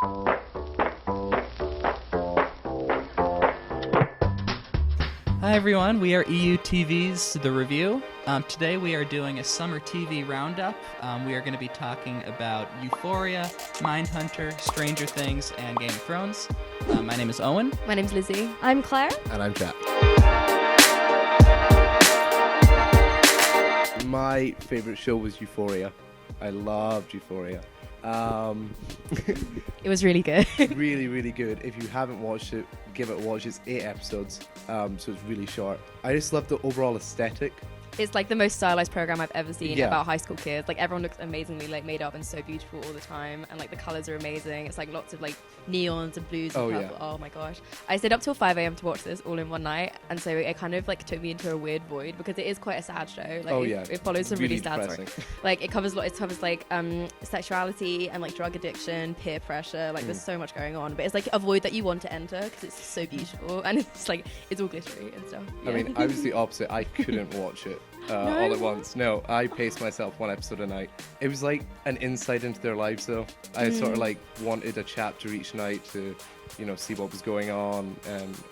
Hi everyone, we are EUTV's The Review. Today we are doing a summer TV roundup. We are going to be talking about Euphoria, Mindhunter, Stranger Things, and Game of Thrones. My name is Owen. My name's Lizzy. I'm Claire. And I'm Jack. My favourite show was Euphoria. I loved Euphoria. It was really good. Really, really good. If you haven't watched it, give it a watch. It's 8 episodes, so it's really short. I just love the overall aesthetic. It's like the most stylized program I've ever seen Yeah. about high school kids. Like everyone looks amazingly like made up and so beautiful all the time, and like the colors are amazing. It's like lots of like neons and blues and purple. Oh my gosh! I stayed up till 5 a.m. to watch this all in one night, and so it kind of like took me into a weird void because it is quite a sad show. Like it follows some really sad stories. Like it covers like sexuality and like drug addiction, peer pressure. Like there's so much going on, but it's like a void that you want to enter because it's so beautiful and it's like it's all glittery and stuff. Yeah. I mean, I was the opposite. I couldn't watch it. All at once. No, I paced myself one episode a night. It was like an insight into their lives though. I sort of like wanted a chapter each night to, you know, see what was going on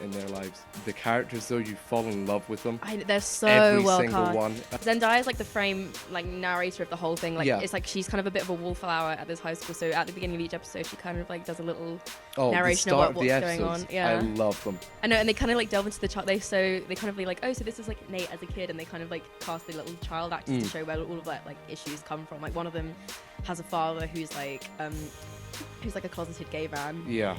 in their lives. The characters though, you fall in love with them. They're so Every well single cast. one. Zendaya is like the frame like narrator of the whole thing. Like it's like she's kind of a bit of a wallflower at this high school. So at the beginning of each episode, she kind of like does a little narration the start of what's going on. Yeah, I love them. I know, and they kind of like delve into the child. They kind of be like, oh, so this is like Nate as a kid, and they kind of like cast the little child actors to show where all of that like issues come from. Like one of them has a father who's like a closeted gay man. Yeah.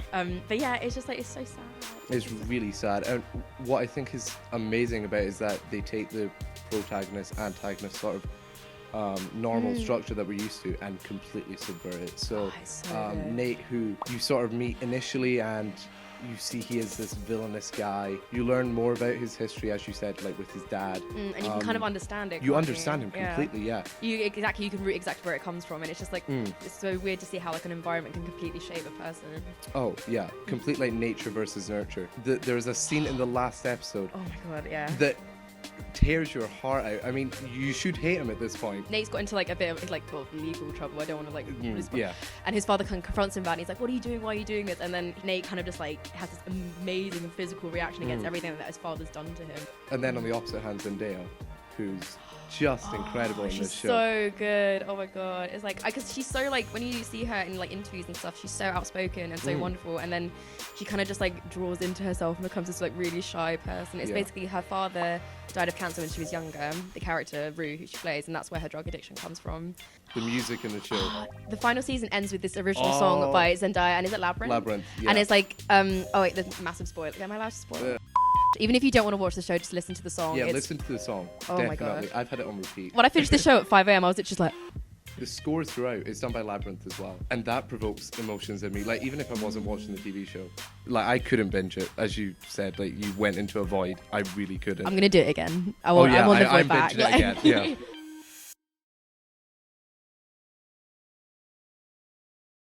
But yeah, it's just like it's so sad. It's really sad. And what I think is amazing about it is that they take the protagonist, antagonist sort of normal structure that we're used to and completely subvert it. So, Nate, who you sort of meet initially and you see he is this villainous guy. You learn more about his history, as you said, like with his dad. And you can kind of understand it. You understand him completely, yeah. You can root exactly where it comes from, and it's just like it's so weird to see how like an environment can completely shape a person. Oh yeah, complete like nature versus nurture. There's a scene in the last episode. Oh my god, yeah. That tears your heart out. I mean, you should hate him at this point. Nate's got into like a bit of like legal trouble. I don't want to like yeah. And his father confronts him about it. He's like, "What are you doing? Why are you doing this?" And then Nate kind of just like has this amazing physical reaction against everything that his father's done to him. And then on the opposite hand, Zendaya, who's just incredible in this show. She's so good. Oh my god, it's like because she's so like when you see her in like interviews and stuff, she's so outspoken and so wonderful, and then she kind of just like draws into herself and becomes this like really shy person. It's basically her father died of cancer when she was younger, the character Rue who she plays, and that's where her drug addiction comes from. The music in the show. The final season ends with this original song by Zendaya, and is it Labyrinth? Labyrinth, yeah. And it's like oh wait, there's massive spoiler. Am I allowed to spoil? Even if you don't want to watch the show, just listen to the song. Yeah, listen to the song. Oh definitely. My god, I've had it on repeat. When I finished the show at 5 a.m, I was just like. The score throughout is done by Labyrinth as well, and that provokes emotions in me. Like even if I wasn't watching the TV show, like I couldn't binge it, as you said. Like you went into a void. I really couldn't. I'm gonna do it again. I'm on the void I'm back. binging it again. Yeah.